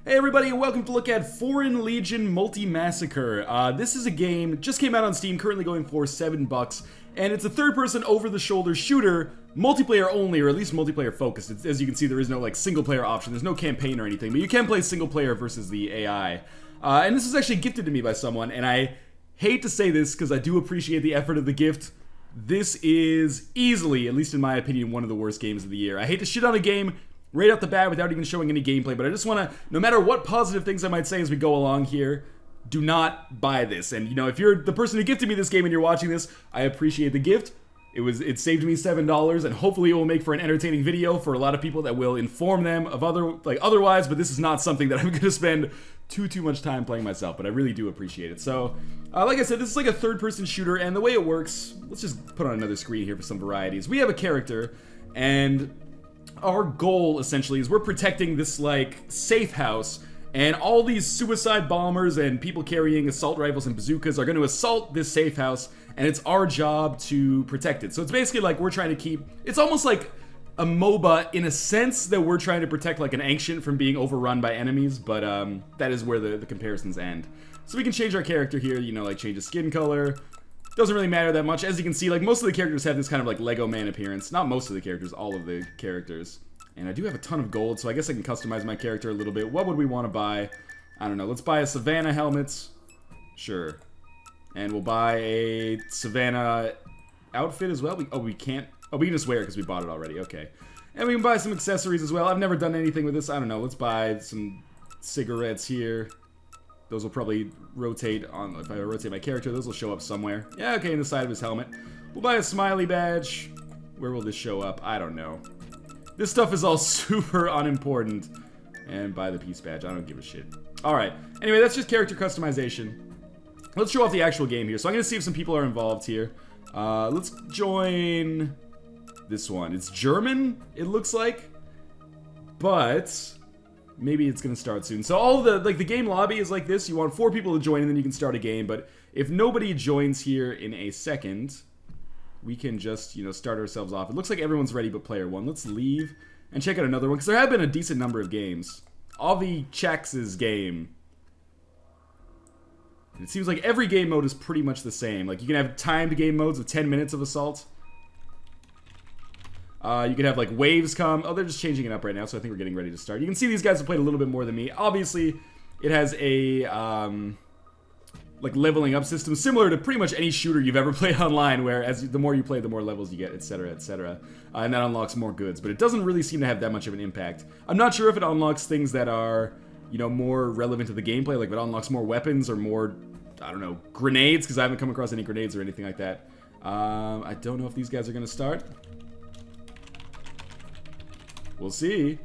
Hey everybody, and welcome to look at Foreign Legion Multi-Massacre. This is a game, just came out on Steam, currently going for $7, and it's a third-person over-the-shoulder shooter, multiplayer only, or at least multiplayer focused. As you can see, there is no like single-player option, there's no campaign or anything, but you can play single-player versus the AI. And this was actually gifted to me by someone, and I hate to say this because I do appreciate the effort of the gift. This is easily, at least in my opinion, one of the worst games of the year. I hate to shit on a game right off the bat without even showing any gameplay, but I just want to, no matter what positive things I might say as we go along here, do not buy this. And you know, if you're the person who gifted me this game and you're watching this, I appreciate the gift. It saved me $7, and hopefully it will make for an entertaining video for a lot of people that will inform them of otherwise, but this is not something that I'm going to spend too much time playing myself, but I really do appreciate it. So, like I said, this is like a third-person shooter, and the way it works, let's just put on another screen here for some varieties. We have a character, and our goal, essentially, is we're protecting this, like, safe house, and all these suicide bombers and people carrying assault rifles and bazookas are going to assault this safe house, and it's our job to protect it. So it's basically like we're trying to keep... It's almost like a MOBA in a sense that we're trying to protect, like, an ancient from being overrun by enemies, but that is where the comparisons end. So we can change our character here, you know, like, change his skin color. Doesn't really matter that much. As you can see, like, most of the characters have this kind of, like, Lego man appearance. Not most of the characters, all of the characters. And I do have a ton of gold, so I guess I can customize my character a little bit. What would we want to buy? I don't know. Let's buy a Savannah helmet. Sure. And we'll buy a Savannah outfit as well. We can't... Oh, we can just wear it because we bought it already. Okay. And we can buy some accessories as well. I've never done anything with this. I don't know. Let's buy some cigarettes here. Those will probably rotate on... If I rotate my character, those will show up somewhere. Yeah, okay, in the side of his helmet. We'll buy a smiley badge. Where will this show up? I don't know. This stuff is all super unimportant. And buy the peace badge. I don't give a shit. Alright. Anyway, that's just character customization. Let's show off the actual game here. So I'm going to see if some people are involved here. Let's join this one. It's German, it looks like. But maybe it's going to start soon. So all the game lobby is like this. You want 4 people to join and then you can start a game. But if nobody joins here in a second, we can just, you know, start ourselves off. It looks like everyone's ready but player 1. Let's leave and check out another one, because there have been a decent number of games. Avi Chex's game. It seems like every game mode is pretty much the same. Like, you can have timed game modes of 10 minutes of assault. You can have, like, waves come. Oh, they're just changing it up right now, so I think we're getting ready to start. You can see these guys have played a little bit more than me. Obviously, it has a, like, leveling up system similar to pretty much any shooter you've ever played online, where the more you play, the more levels you get, etc., etc. And that unlocks more goods. But it doesn't really seem to have that much of an impact. I'm not sure if it unlocks things that are, you know, more relevant to the gameplay, like if it unlocks more weapons or more, I don't know, grenades, because I haven't come across any grenades or anything like that. I don't know if these guys are going to start. We'll see.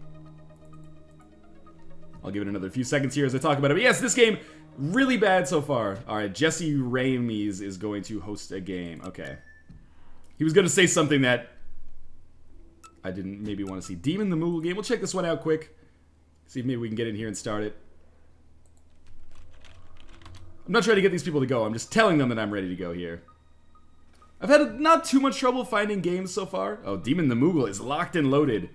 I'll give it another few seconds here as I talk about it. But yes, this game, really bad so far. Alright, Jesse Ramies is going to host a game. Okay. He was going to say something that I didn't maybe want to see. Demon the Moogle game. We'll check this one out quick. See if maybe we can get in here and start it. I'm not trying to get these people to go. I'm just telling them that I'm ready to go here. I've had not too much trouble finding games so far. Oh, Demon the Moogle is locked and loaded.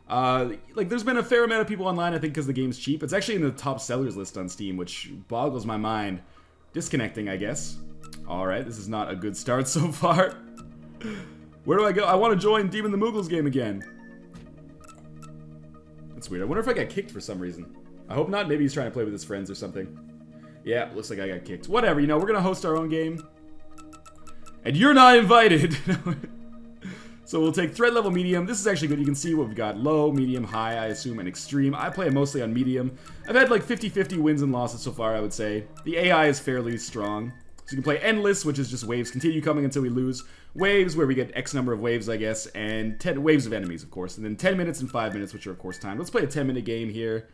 Like, there's been a fair amount of people online, I think, because the game's cheap. It's actually in the top sellers list on Steam, which boggles my mind. Disconnecting, I guess. Alright, this is not a good start so far. Where do I go? I want to join Demon the Moogle's game again. That's weird. I wonder if I got kicked for some reason. I hope not. Maybe he's trying to play with his friends or something. Yeah, looks like I got kicked. Whatever, you know, we're gonna host our own game. And you're not invited! So we'll take threat level medium. This is actually good. You can see what we've got. Low, medium, high, I assume, and extreme. I play mostly on medium. I've had like 50-50 wins and losses so far, I would say. The AI is fairly strong. So you can play endless, which is just waves continue coming until we lose. Waves, where we get X number of waves, I guess. And 10 waves of enemies, of course. And then 10 minutes and 5 minutes, which are, of course, timed. Let's play a 10-minute game here.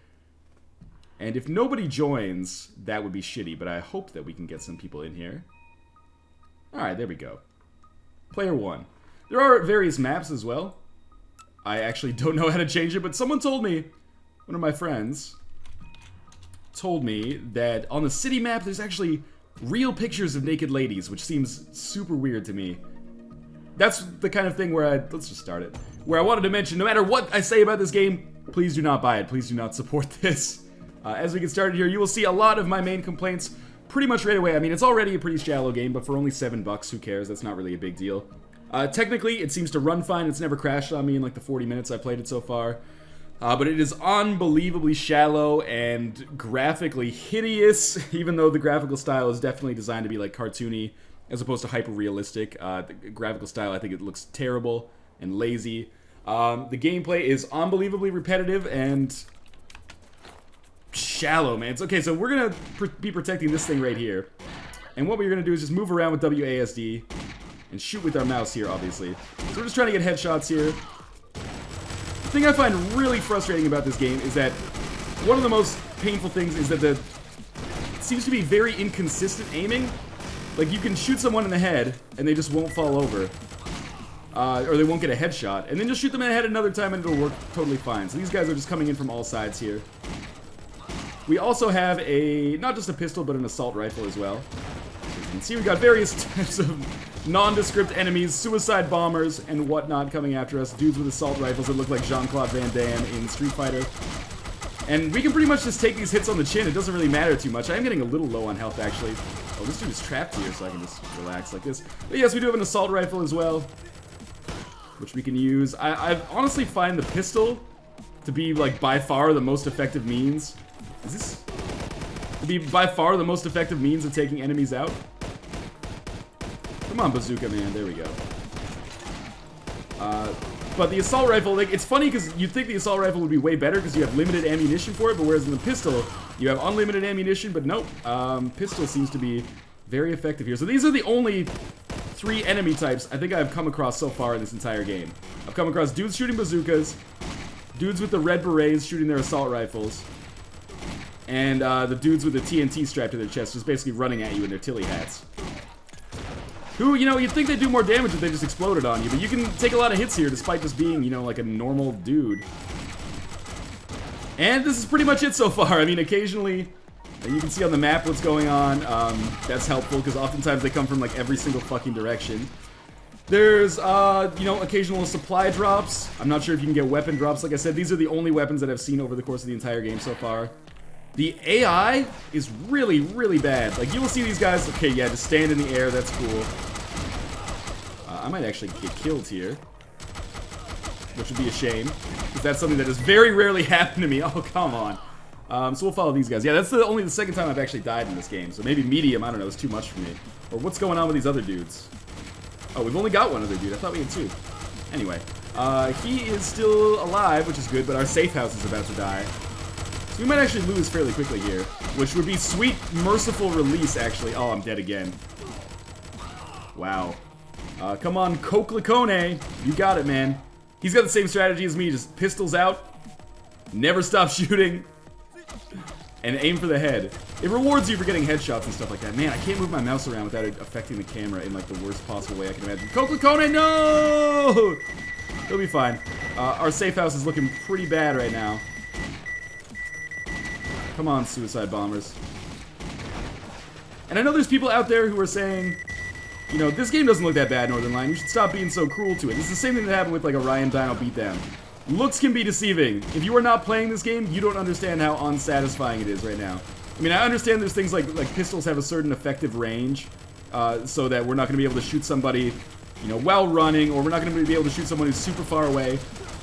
And if nobody joins, that would be shitty. But I hope that we can get some people in here. Alright, there we go. Player 1. There are various maps as well. I actually don't know how to change it, but someone told me, one of my friends, told me that on the city map there's actually real pictures of naked ladies, which seems super weird to me. That's the kind of thing where let's just start it, where I wanted to mention, no matter what I say about this game, please do not buy it, please do not support this. As we get started here, you will see a lot of my main complaints pretty much right away. I mean, it's already a pretty shallow game, but for only $7, who cares? That's not really a big deal. Technically, it seems to run fine. It's never crashed on me in like the 40 minutes I played it so far. But it is unbelievably shallow and graphically hideous, even though the graphical style is definitely designed to be like cartoony as opposed to hyper-realistic. The graphical style, I think it looks terrible and lazy. The gameplay is unbelievably repetitive and shallow, man. It's okay, so we're gonna be protecting this thing right here. And what we're gonna do is just move around with WASD and shoot with our mouse here, obviously. So we're just trying to get headshots here. The thing I find really frustrating about this game is that one of the most painful things is that it seems to be very inconsistent aiming. Like, you can shoot someone in the head and they just won't fall over. Or they won't get a headshot. And then just shoot them in the head another time and it'll work totally fine. So these guys are just coming in from all sides here. We also have not just a pistol, but an assault rifle as well. As you can see, we got various types of nondescript enemies, suicide bombers, and whatnot coming after us. Dudes with assault rifles that look like Jean-Claude Van Damme in Street Fighter. And we can pretty much just take these hits on the chin. It doesn't really matter too much. I am getting a little low on health, actually. Oh, this dude is trapped here, so I can just relax like this. But yes, we do have an assault rifle as well, which we can use. I honestly find the pistol to be, like, by far the most effective means. Is this to be by far the most effective means of taking enemies out? Come on, bazooka man, there we go. But the assault rifle, like, it's funny because you'd think the assault rifle would be way better because you have limited ammunition for it, but whereas in the pistol, you have unlimited ammunition, but nope. Pistol seems to be very effective here. So these are the only 3 enemy types I think I've come across so far in this entire game. I've come across dudes shooting bazookas, dudes with the red berets shooting their assault rifles, and the dudes with the TNT strapped to their chest just basically running at you in their Tilly hats. Who, you know, you'd think they'd do more damage if they just exploded on you, but you can take a lot of hits here despite just being, you know, like a normal dude. And this is pretty much it so far. I mean, occasionally, you can see on the map what's going on. That's helpful, because oftentimes they come from, like, every single fucking direction. There's, you know, occasional supply drops. I'm not sure if you can get weapon drops. Like I said, these are the only weapons that I've seen over the course of the entire game so far. The AI is really, really bad. Like, you will see these guys, okay, yeah, just stand in the air, that's cool. I might actually get killed here, which would be a shame, because that's something that has very rarely happened to me. Oh, come on. So we'll follow these guys. Yeah, that's only the second time I've actually died in this game, so maybe medium, I don't know, it's too much for me. Or what's going on with these other dudes? Oh, we've only got one other dude. I thought we had 2. Anyway, he is still alive, which is good, but our safe house is about to die. We might actually lose fairly quickly here, which would be sweet, merciful release, actually. Oh, I'm dead again. Wow. Come on, Coke Lacone. You got it, man. He's got the same strategy as me, just pistols out, never stop shooting, and aim for the head. It rewards you for getting headshots and stuff like that. Man, I can't move my mouse around without it affecting the camera in, like, the worst possible way I can imagine. Coke Lacone, no! He'll be fine. Our safe house is looking pretty bad right now. Come on, suicide bombers. And I know there's people out there who are saying, you know, this game doesn't look that bad, Northernlion. You should stop being so cruel to it. This is the same thing that happened with, like, a Ryan Dino beatdown. Looks can be deceiving. If you are not playing this game, you don't understand how unsatisfying it is right now. I mean, I understand there's things like pistols have a certain effective range, so that we're not going to be able to shoot somebody, you know, while running, or we're not going to be able to shoot someone who's super far away.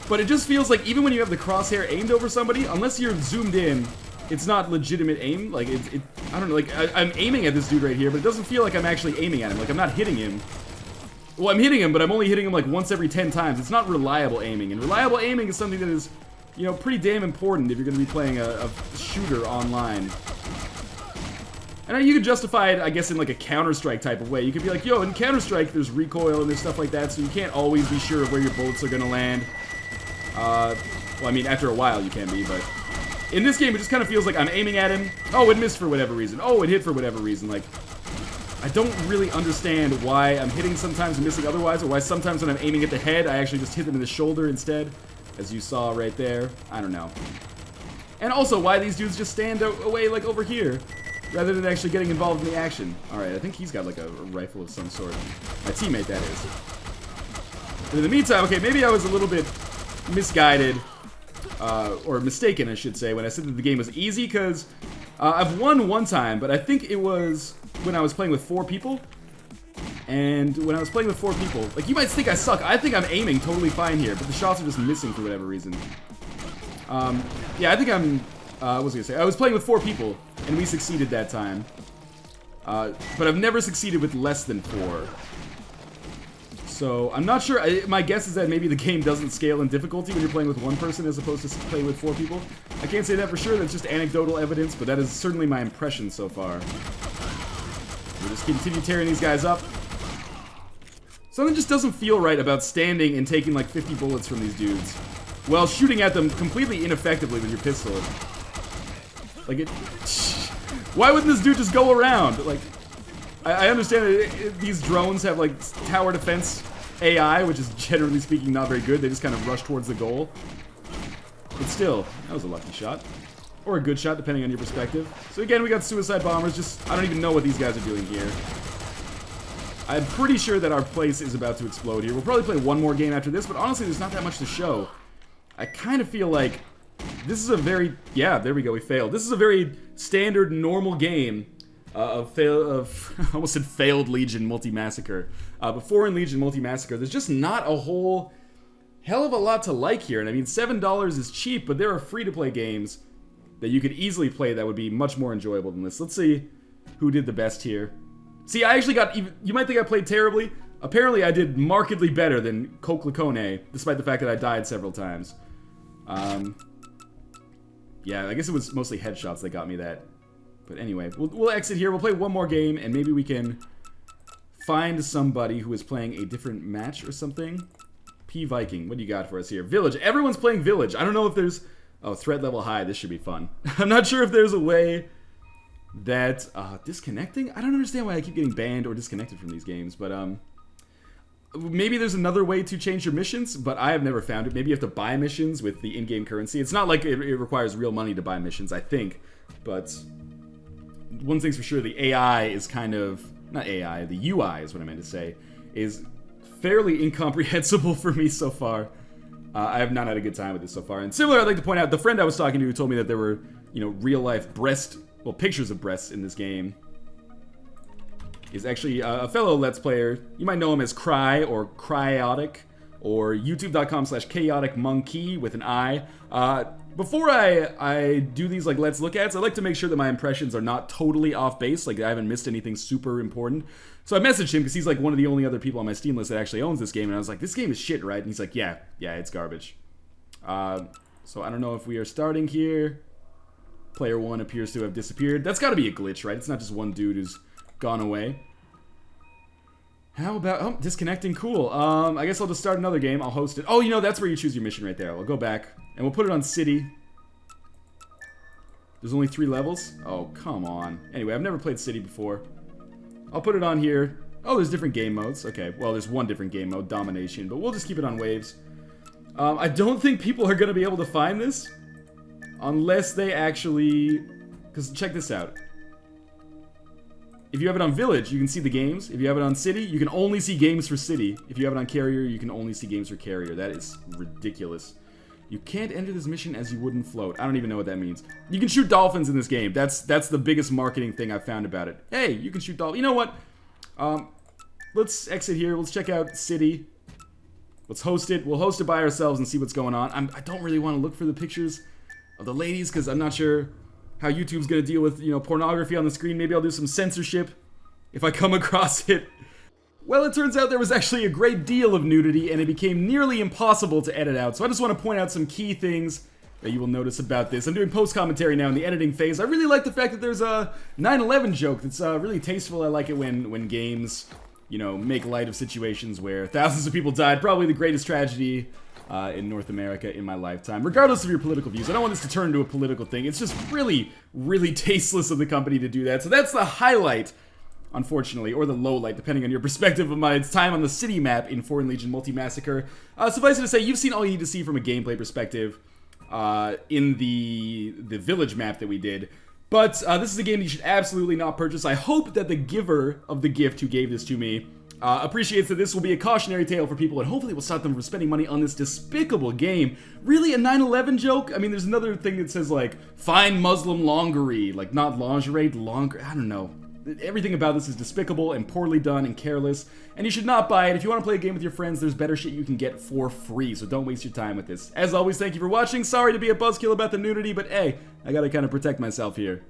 But it just feels like even when you have the crosshair aimed over somebody, unless you're zoomed in, it's not legitimate aim. Like, I don't know, like, I'm aiming at this dude right here, but it doesn't feel like I'm actually aiming at him. Like, I'm not hitting him. Well, I'm hitting him, but I'm only hitting him, like, once every 10 times. It's not reliable aiming. And reliable aiming is something that is, you know, pretty damn important if you're going to be playing a shooter online. And you can justify it, I guess, in, like, a Counter-Strike type of way. You could be like, yo, in Counter-Strike, there's recoil and there's stuff like that, so you can't always be sure of where your bullets are going to land. Well, I mean, after a while you can be, but in this game, it just kind of feels like I'm aiming at him. Oh, it missed for whatever reason. Oh, it hit for whatever reason. Like, I don't really understand why I'm hitting sometimes and missing otherwise, or why sometimes when I'm aiming at the head, I actually just hit them in the shoulder instead, as you saw right there. I don't know. And also, why these dudes just stand away, like, over here, rather than actually getting involved in the action. Alright, I think he's got, like, a rifle of some sort. My teammate, that is. But in the meantime, okay, maybe I was a little bit misguided or mistaken, I should say, when I said that the game was easy, because I've won one time, but I think it was when I was playing with 4 people. And when I was playing with 4 people, like, you might think I suck. I think I'm aiming totally fine here, but the shots are just missing for whatever reason. Yeah, I think I'm, what was I gonna say? I was playing with 4 people, and we succeeded that time. But I've never succeeded with less than 4. So, I'm not sure. My guess is that maybe the game doesn't scale in difficulty when you're playing with 1 person as opposed to playing with 4 people. I can't say that for sure. That's just anecdotal evidence, but that is certainly my impression so far. We'll just continue tearing these guys up. Something just doesn't feel right about standing and taking like 50 bullets from these dudes while shooting at them completely ineffectively with your pistol. Like, why wouldn't this dude just go around? Like, I understand that these drones have like tower defense AI, which is generally speaking not very good. They just kind of rush towards the goal. But still, that was a lucky shot. Or a good shot, depending on your perspective. So again, we got suicide bombers. Just, I don't even know what these guys are doing here. I'm pretty sure that our place is about to explode here. We'll probably play one more game after this, but honestly, there's not that much to show. I kind of feel like this is a very... Yeah, there we go, we failed. This is a very standard, normal game of I almost said failed Legion multi-massacre. But Foreign Legion multi-massacre, there's just not a whole hell of a lot to like here. And I mean, $7 is cheap, but there are free-to-play games that you could easily play that would be much more enjoyable than this. Let's see who did the best here. See, I actually got even... You might think I played terribly. Apparently, I did markedly better than Coke Lacone, despite the fact that I died several times. Yeah, I guess it was mostly headshots that got me that. But anyway, we'll exit here. We'll play one more game, and maybe we can find somebody who is playing a different match or something. P Viking, what do you got for us here? Village. Everyone's playing Village. I don't know if there's... Oh, threat level high. This should be fun. I'm not sure if there's a way that... disconnecting? I don't understand why I keep getting banned or disconnected from these games, but, maybe there's another way to change your missions, but I have never found it. Maybe you have to buy missions with the in-game currency. It's not like it requires real money to buy missions, I think. But one thing's for sure, the AI is kind of... Not AI, the UI is what I meant to say, is fairly incomprehensible for me so far. I have not had a good time with this so far. And similar, I'd like to point out, the friend I was talking to who told me that there were, you know, real-life pictures of breasts in this game, is actually a fellow Let's Player. You might know him as Cry or Cryotic or youtube.com/chaoticmonkey with an I. Before I do these like Let's Look Ats, I like to make sure that my impressions are not totally off base, like I haven't missed anything super important. So I messaged him because he's like one of the only other people on my Steam list that actually owns this game, and I was like, this game is shit, right? And he's like, yeah, it's garbage. So I don't know if we are starting here. Player 1 appears to have disappeared. That's got to be a glitch, right? It's not just one dude who's gone away. How about... Oh, disconnecting. Cool. I guess I'll just start another game. I'll host it. Oh, you know, that's where you choose your mission right there. I'll go back, and we'll put it on City. There's only 3 levels? Oh, come on. Anyway, I've never played City before. I'll put it on here. Oh, there's different game modes. Okay, well, there's one different game mode, Domination, but we'll just keep it on Waves. I don't think people are going to be able to find this unless they actually... Because check this out. If you have it on Village, you can see the games. If you have it on City, you can only see games for City. If you have it on Carrier, you can only see games for Carrier. That is ridiculous. You can't enter this mission as you wouldn't float. I don't even know what that means. You can shoot dolphins in this game. That's the biggest marketing thing I've found about it. Hey, you can shoot dolphins. You know what? Let's exit here. Let's check out City. Let's host it. We'll host it by ourselves and see what's going on. I don't really want to look for the pictures of the ladies because I'm not sure how YouTube's gonna deal with, you know, pornography on the screen. Maybe I'll do some censorship if I come across it. Well, it turns out there was actually a great deal of nudity, and it became nearly impossible to edit out. So I just want to point out some key things that you will notice about this. I'm doing post-commentary now in the editing phase. I really like the fact that there's a 9/11 joke that's really tasteful. I like it when games, you know, make light of situations where thousands of people died. Probably the greatest tragedy in North America in my lifetime, regardless of your political views. I don't want this to turn into a political thing. It's just really, really tasteless of the company to do that. So that's the highlight, unfortunately, or the low light, depending on your perspective of my time on the city map in Foreign Legion Multi-Massacre. Suffice it to say, you've seen all you need to see from a gameplay perspective in the village map that we did. But this is a game that you should absolutely not purchase. I hope that the giver of the gift who gave this to me appreciates that this will be a cautionary tale for people and hopefully will stop them from spending money on this despicable game. Really, a 9/11 joke? I mean, there's another thing that says, like, fine Muslim lingerie. Like, not lingerie, longer. I don't know. Everything about this is despicable and poorly done and careless, and you should not buy it. If you want to play a game with your friends, there's better shit you can get for free, so don't waste your time with this. As always, thank you for watching. Sorry to be a buzzkill about the nudity, but hey, I gotta kind of protect myself here.